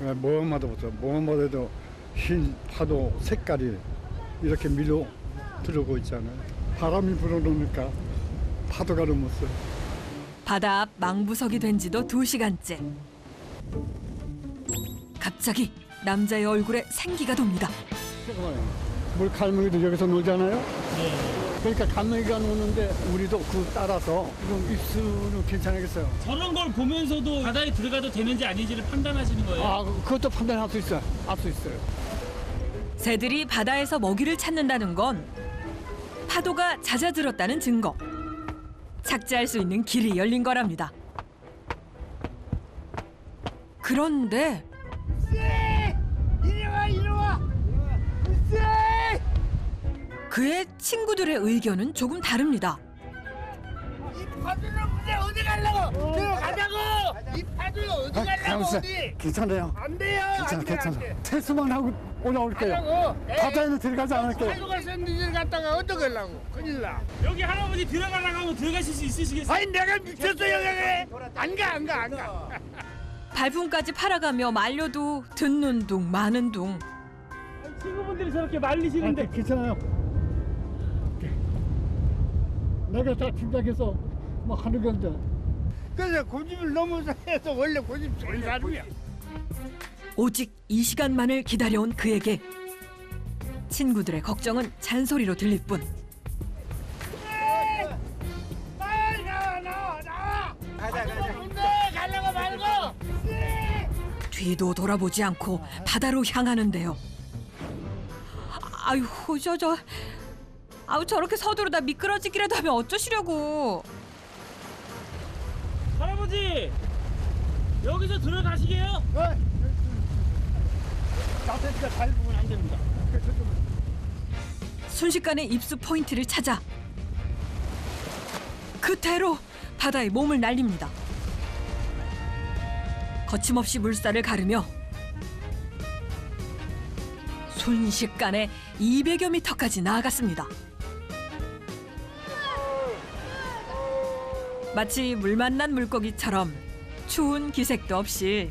모험마다부터 흰 파도 색깔이 이렇게 밀어 들어오고 있잖아요. 바람이 불어오니까 파도가 넘었어요. 바다 앞 망부석이 된 지도 2시간째. 갑자기 남자의 얼굴에 생기가 돕니다. 잠깐만요. 물 갈매기도 여기서 놀잖아요. 그러니까 갈매기가 노는데 우리도 그 따라서 좀 입수는 괜찮겠어요. 저런 걸 보면서도 바다에 들어가도 되는지 아닌지를 판단하시는 거예요? 아, 그것도 판단할 수 있어요. 알 수 있어요. 새들이 바다에서 먹이를 찾는다는 건 파도가 잦아들었다는 증거. 착지할 수 있는 길이 열린 거랍니다. 그런데 이리 와! 그의 친구들의 의견은 조금 다릅니다. 이 파도는 근데 어디 가려고? 들어가자고! 이 파도는 어디 가려고 어디? 괜찮아요. 안 돼요! 괜찮아. 퇴수만 하고 올라올게요. 가자고! 바다에는 들어가지 않을게요. 파도가 센 데를 갔다가 어떻게 하려고? 큰일 나. 여기 할아버지 들어가려고 하면 들어가실 수 있으시겠어요? 아니 내가 미쳤어요 여기! 안 가. 발품까지 팔아가며 말려도 듣는 둥 마는 둥. 친구분들이 저렇게 말리시는데 괜찮아요. 내가 다 짐작해서 뭐 하는 건데. 그래서 고집을 넘어서 해서 원래 고집 좋은 사람이야. 오직 이 시간만을 기다려온 그에게 친구들의 걱정은 잔소리로 들릴 뿐. 빨리 나와! 가자. 근데 가려고 말고! 뒤도 돌아보지 않고 바다로 향하는데요. 아유, 저렇게 서두르다 미끄러지기라도 하면 어쩌시려고. 할아버지 여기서 들어가시게요? 자세가 잘 보면 안 됩니다. 순식간에 입수 포인트를 찾아 그대로 바다에 몸을 날립니다. 거침없이 물살을 가르며 순식간에 200여 미터까지 나아갔습니다. 마치 물 만난 물고기처럼 추운 기색도 없이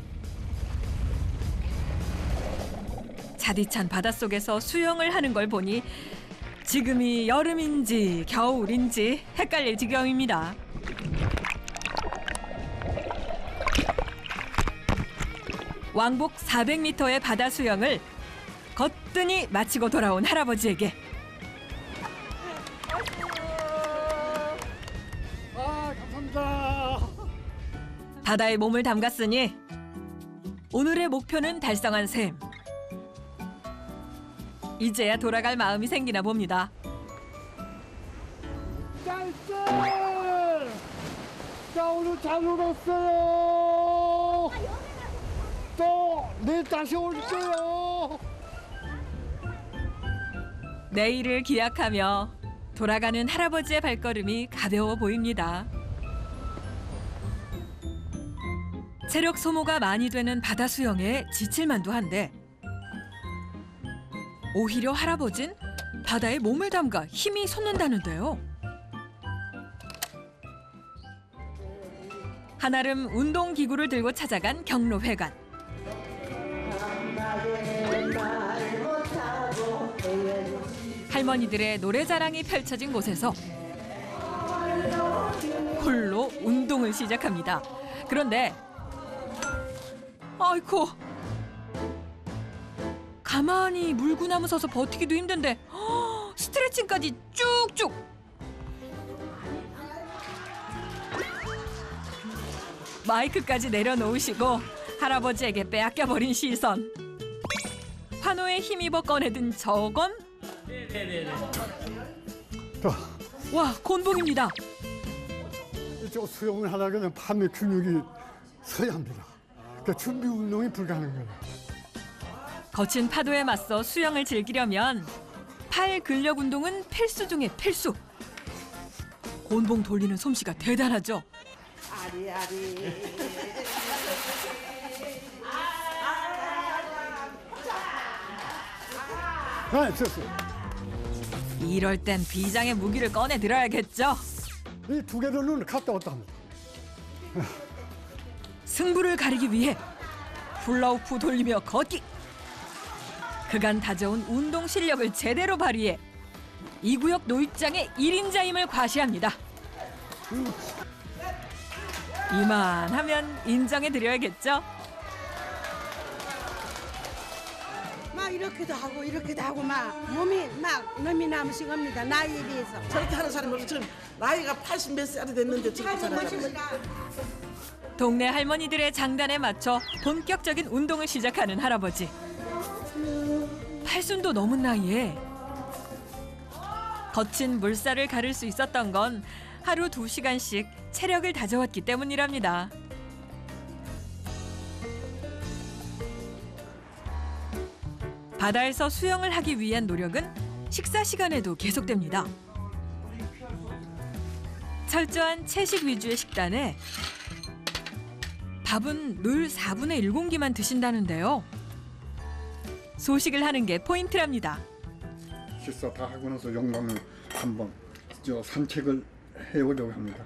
자디찬 바닷속에서 수영을 하는 걸 보니 지금이 여름인지 겨울인지 헷갈릴 지경입니다. 왕복 400m의 바다 수영을 거뜬히 마치고 돌아온 할아버지에게 감사합니다. 바다에 몸을 담갔으니 오늘의 목표는 달성한 셈. 이제야 돌아갈 마음이 생기나 봅니다. 짤짤! 자, 오늘 잘 놀았어요. 또 내일 다시 올게요. 내일을 기약하며 돌아가는 할아버지의 발걸음이 가벼워 보입니다. 체력 소모가 많이 되는 바다 수영에 지칠 만도 한데 오히려 할아버진 바다에 몸을 담가 힘이 솟는다는데요. 한아름 운동기구를 들고 찾아간 경로회관. 할머니들의 노래자랑이 펼쳐진 곳에서 홀로 운동을 시작합니다. 그런데 아이고, 가만히 물구나무 서서 버티기도 힘든데 스트레칭까지 쭉쭉. 마이크까지 내려놓으시고 할아버지에게 빼앗겨버린 시선. 환호에 힘입어 꺼내든 저건 네네네. 와, 곤봉입니다. 저 수영을 하려면 밤에 근육이 서야 합니다. 그러니까 준비 운동이 불가능해요. 거친 파도에 맞서 수영을 즐기려면 팔 근력 운동은 필수 중의 필수. 곤봉 돌리는 솜씨가 대단하죠. 네, 됐어요. 이럴 땐 비장의 무기를 꺼내 들어야겠죠. 이 두 개로는 갔다 왔다 합니다. 승부를 가리기 위해 훌라후프 돌리며 걷기. 그간 다져온 운동 실력을 제대로 발휘해 이 구역 노익장의 1인자임을 과시합니다. 이만하면 인정해드려야겠죠? 막 이렇게도 하고 막 몸이 막 너무 남으시겁니다. 나이에 비해서. 저렇게 하는 사람이 없어. 지금 나이가 80 몇 살이 됐는데 저렇게 하는 사람이. 동네 할머니들의 장단에 맞춰 본격적인 운동을 시작하는 할아버지. 팔순도 넘은 나이에 거친 물살을 가를 수 있었던 건 하루 2시간씩 체력을 다져왔기 때문이랍니다. 바다에서 수영을 하기 위한 노력은 식사 시간에도 계속됩니다. 철저한 채식 위주의 식단에 밥은 늘 4분의 1공기만 드신다는데요. 소식을 하는 게 포인트랍니다. 식사 다 하고 나서 영광을 한번 산책을 해보려고 합니다.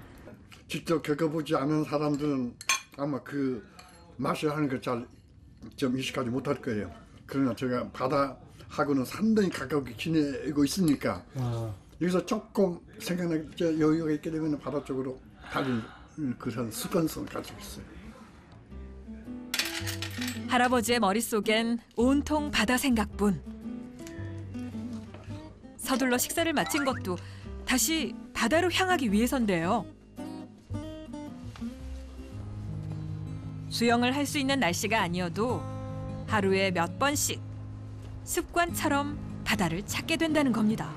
직접 겪어보지 않은 사람들은 아마 그 맛을 하는 걸 잘 좀 인식하지 못할 거예요. 그러나 제가 바다하고는 상당히 가깝게 지내고 있으니까 여기서 조금 생각나게 여유가 있게 되면 바다 쪽으로 다른 그런 습관성을 가지고 있어요. 할아버지의 머릿속엔 온통 바다 생각뿐. 서둘러 식사를 마친 것도 다시 바다로 향하기 위해서인데요. 수영을 할 수 있는 날씨가 아니어도 하루에 몇 번씩 습관처럼 바다를 찾게 된다는 겁니다.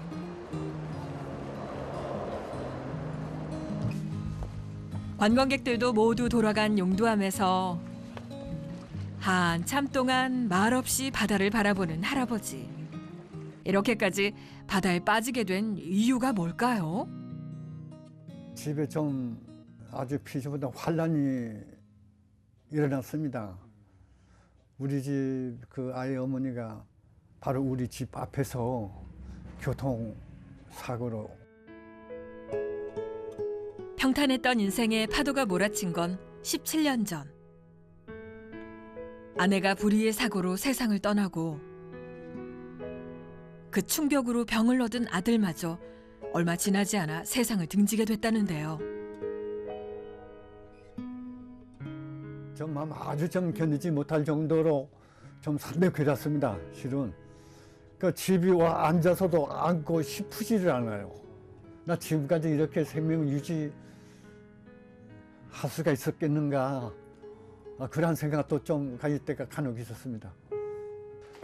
관광객들도 모두 돌아간 용두암에서 한참 동안 말없이 바다를 바라보는 할아버지. 이렇게까지 바다에 빠지게 된 이유가 뭘까요? 집에 좀 아주 피조보다 환란이 일어났습니다. 우리 집 그 아이 어머니가 바로 우리 집 앞에서 교통사고로. 평탄했던 인생에 파도가 몰아친 건 17년 전. 아내가 불의의 사고로 세상을 떠나고 그 충격으로 병을 얻은 아들마저 얼마 지나지 않아 세상을 등지게 됐다는데요. 좀 아주 좀 견디지 못할 정도로 좀 삼백해졌습니다. 실은 그 집에 와 앉아서도 앉고 싶지를 않아요. 나 지금까지 이렇게 생명을 유지할 수가 있었겠는가, 그런 생각도 좀 가질 때가 간혹 있었습니다.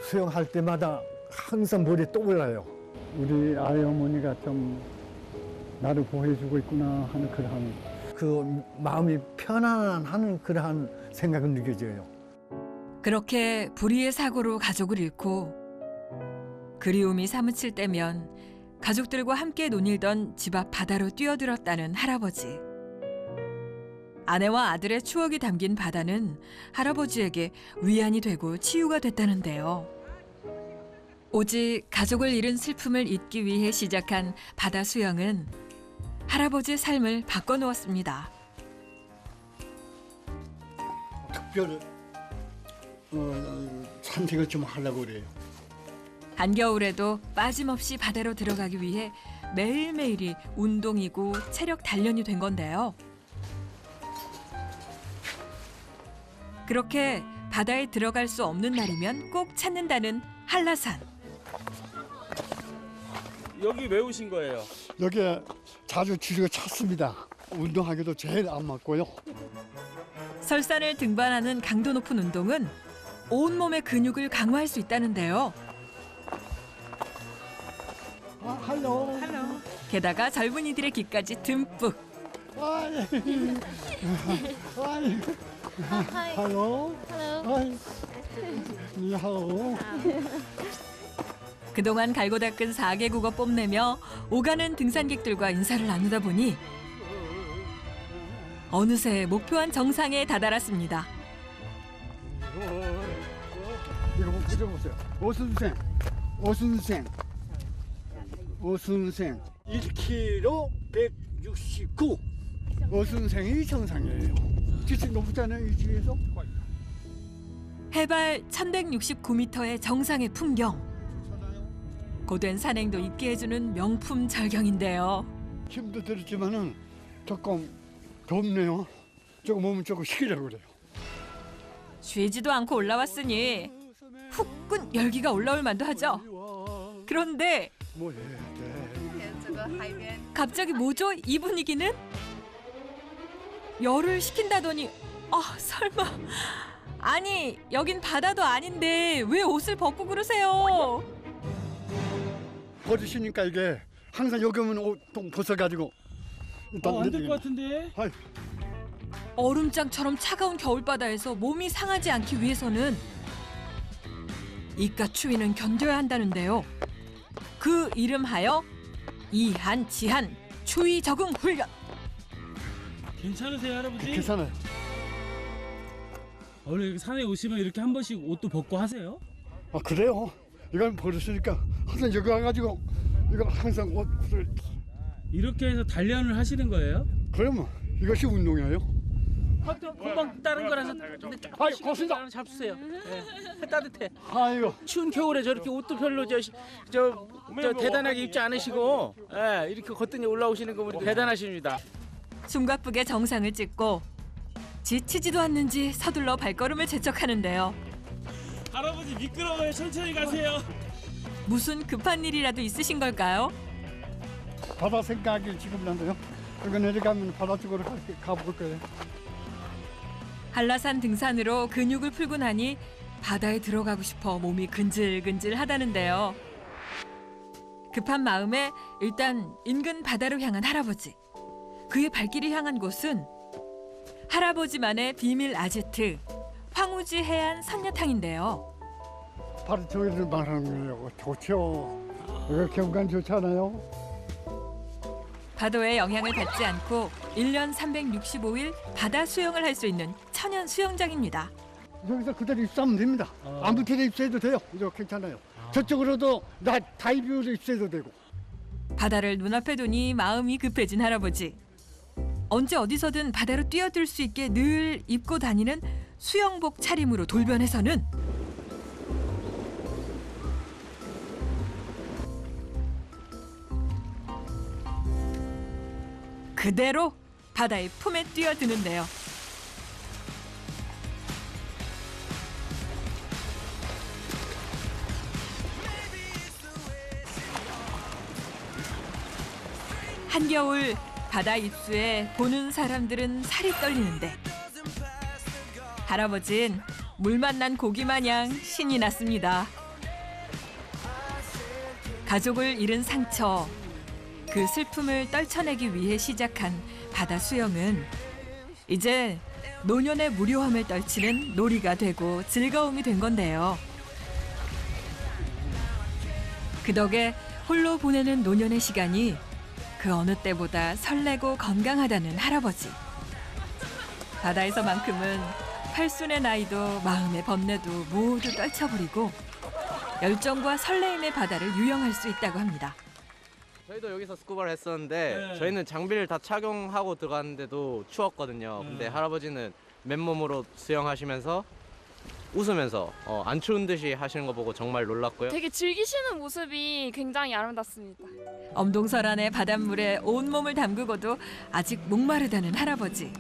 수영할 때마다 항상 머리에 떠올라요. 우리 아이 어머니가 좀 나를 보호해주고 있구나 하는 그러한 그 마음이 편안한 그러한 생각은 느껴져요. 그렇게 불의의 사고로 가족을 잃고 그리움이 사무칠 때면 가족들과 함께 논일던 집 앞 바다로 뛰어들었다는 할아버지. 아내와 아들의 추억이 담긴 바다는 할아버지에게 위안이 되고 치유가 됐다는데요. 오직 가족을 잃은 슬픔을 잊기 위해 시작한 바다 수영은 할아버지의 삶을 바꿔놓았습니다. 특별 산책을 좀 하려고 그래요. 한겨울에도 빠짐없이 바다로 들어가기 위해 매일매일이 운동이고 체력 단련이 된 건데요. 그렇게 바다에 들어갈 수 없는 날이면 꼭 찾는다는 한라산. 여기 왜 오신 거예요? 여기에 자주 지르고 찾습니다. 운동하기도 제일 안 맞고요. 설산을 등반하는 강도 높은 운동은 온몸의 근육을 강화할 수 있다는데요. 할로. 게다가 젊은이들의 기까지 듬뿍. 할로. 니하오. 그동안 갈고 닦은 4개국어 뽐내며 오가는 등산객들과 인사를 나누다 보니 어느새 목표한 정상에 다다랐습니다. 이거 보세요. 오순생 1kg 169. 오순생이 정상이에요. 지층 높잖아요, 이 집에서. 해발 1169m의 정상의 풍경. 고된 산행도 있게 해주는 명품 절경인데요. 힘도 들었지만은 조금 덥네요. 조금 몸은 조금 식으려고 그래요. 쉬지도 않고 올라왔으니 후끈 열기가 올라올 만도 하죠. 그런데 뭐 해야 돼? 갑자기 뭐죠? 이 분위기는? 열을 식힌다더니 설마. 아니 여긴 바다도 아닌데 왜 옷을 벗고 그러세요? 버리시니까 이게 항상 여기 오면 옷 좀 벗어가지고 안 될 것 같은데. 아이, 얼음장처럼 차가운 겨울바다에서 몸이 상하지 않기 위해서는 이깟 추위는 견뎌야 한다는데요. 그 이름하여 이한지한 추위 적응 훈련. 괜찮으세요, 할아버지? 괜찮아요. 원래 여기 산에 오시면 이렇게 한 번씩 옷도 벗고 하세요? 아 그래요? 이건 버렸으니까 항상 여기 와가지고 이거 항상 옷을 이렇게 해서 단련을 하시는 거예요? 그러면 이것이 운동이에요. 금방 다른 거라서 아이 고맙습니다. 잡수세요. 예. 따뜻해. 아이고 추운 겨울에 저렇게 옷도 별로 저 대단하게 입지 않으시고 이렇게 거뜬히 올라오시는 거 보니까 대단하십니다. 숨가쁘게 정상을 찍고 지치지도 않는지 서둘러 발걸음을 재촉하는데요. 할아버지 미끄러워요. 천천히 가세요. 무슨 급한 일이라도 있으신 걸까요? 바다 생각이 지금 난데요. 여기 내려가면 바다 쪽으로 가볼 거예요. 한라산 등산으로 근육을 풀고 나니 바다에 들어가고 싶어 몸이 근질근질하다는데요. 급한 마음에 일단 인근 바다로 향한 할아버지. 그의 발길이 향한 곳은 할아버지만의 비밀 아지트 황우지 해안 선녀탕인데요. 바로 저기를 말하는 거예요. 좋죠. 여기 경관 좋잖아요. 파도의 영향을 받지 않고 1년 365일 바다 수영을 할 수 있는 천연 수영장입니다. 여기서 그대로 입수하면 됩니다. 아무 데나 입수해도 돼요. 이거 괜찮아요. 저쪽으로도 다이빙으로 입수해도 되고. 바다를 눈앞에 두니 마음이 급해진 할아버지. 언제 어디서든 바다로 뛰어들 수 있게 늘 입고 다니는 수영복 차림으로 돌변해서는 그대로 바다의 품에 뛰어드는데요. 한겨울 바다 입수에 보는 사람들은 살이 떨리는데 할아버진 물 만난 고기 마냥 신이 났습니다. 가족을 잃은 상처, 그 슬픔을 떨쳐내기 위해 시작한 바다 수영은 이제 노년의 무료함을 떨치는 놀이가 되고 즐거움이 된 건데요. 그 덕에 홀로 보내는 노년의 시간이 그 어느 때보다 설레고 건강하다는 할아버지. 바다에서만큼은 팔순의 나이도 마음의 번뇌도 모두 떨쳐버리고 열정과 설레임의 바다를 유영할 수 있다고 합니다. 저희도 여기서 스쿠버를 했었는데 네. 저희는 장비를 다 착용하고 들어갔는데도 추웠거든요. 근데 할아버지는 맨몸으로 수영하시면서 웃으면서 안 추운 듯이 하시는 거 보고 정말 놀랐고요. 되게 즐기시는 모습이 굉장히 아름답습니다. 엄동설안의 바닷물에 온몸을 담그고도 아직 목마르다는 할아버지.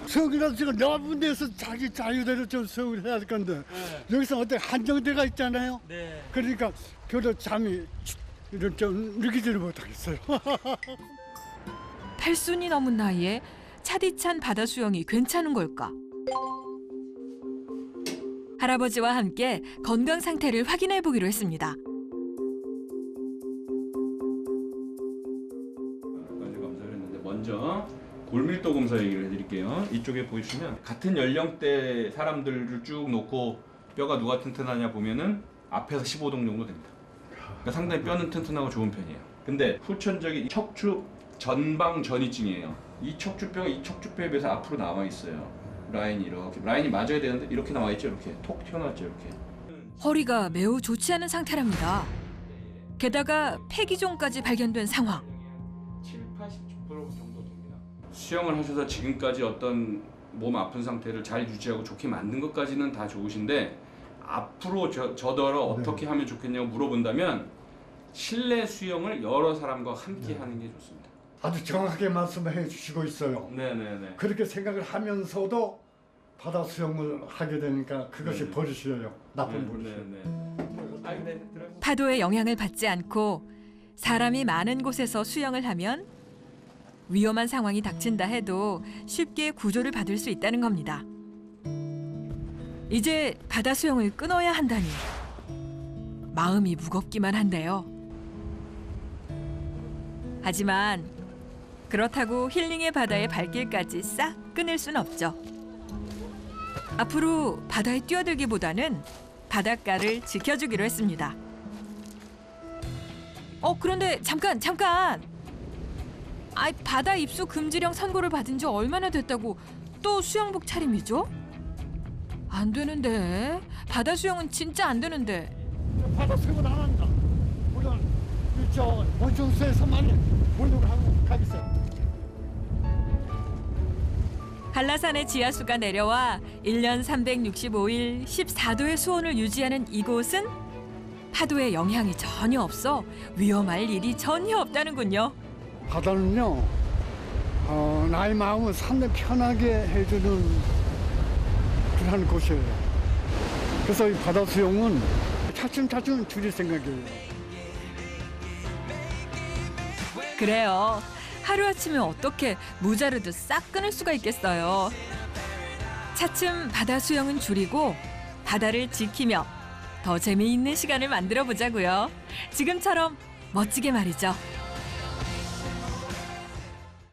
수영이라도 지금 넓은 데서 자기 자유대로 좀 수영을 해야 될 건데 여기서 어떤 한정대가 있잖아요. 네. 그러니까 별로 잠이 이런 좀 느끼지를 못하겠어요. 팔순이 넘은 나이에 차디찬 바다 수영이 괜찮은 걸까? 할아버지와 함께 건강 상태를 확인해 보기로 했습니다. 몇 가지 검사를 했는데 먼저 골밀도 검사 얘기를 해드릴게요. 이쪽에 보시면 같은 연령대 사람들을 쭉 놓고 뼈가 누가 튼튼하냐 보면은 앞에서 15동 정도 됩니다. 그러니까 상당히 뼈는 튼튼하고 좋은 편이에요. 근데 후천적인 척추 전방 전이증이에요. 이 척추뼈가 이 척추뼈에 비해서 앞으로 남아 있어요. 라인이 이렇게 라인이 맞아야 되는데 이렇게 나와 있죠. 이렇게 톡 튀어나왔죠. 이렇게. 허리가 매우 좋지 않은 상태랍니다. 게다가 폐기종까지 발견된 상황. 7, 80% 정도 됩니다. 수영을 하셔서 지금까지 어떤 몸 아픈 상태를 잘 유지하고 좋게 만든 것까지는 다 좋으신데 앞으로 저더러 어떻게 하면 좋겠냐고 물어본다면 실내 수영을 여러 사람과 함께 하는 게 좋습니다. 아주 정확하게 말씀해 주시고 있어요. 네네네. 그렇게 생각을 하면서도 바다 수영을 하게 되니까 그것이 네네. 버릇이에요. 나쁜 버릇이. 파도의 영향을 받지 않고 사람이 많은 곳에서 수영을 하면 위험한 상황이 닥친다 해도 쉽게 구조를 받을 수 있다는 겁니다. 이제 바다 수영을 끊어야 한다니 마음이 무겁기만 한데요. 하지만 그렇다고 힐링의 바다의 발길까지 싹 끊을 순 없죠. 앞으로 바다에 뛰어들기보다는 바닷가를 지켜주기로 했습니다. 그런데 잠깐! 바다 입수 금지령 선고를 받은 지 얼마나 됐다고 또 수영복 차림이죠? 안 되는데. 바다 수영은 진짜 안 되는데. 바다 수영을 안 한다. 우리는 저 원천수에서만 보려고 하고 가겠어요. 한라산의 지하수가 내려와 1년 365일 14도의 수온을 유지하는 이곳은 파도의 영향이 전혀 없어 위험할 일이 전혀 없다는군요. 바다는요, 나의 마음을 상당히 편하게 해주는 그런 곳이에요. 그래서 이 바다 수영은 차츰차츰 줄일 생각이에요. 그래요. 하루아침에 어떻게 무자르도 싹 끊을 수가 있겠어요. 차츰 바다 수영은 줄이고 바다를 지키며 더 재미있는 시간을 만들어 보자고요. 지금처럼 멋지게 말이죠.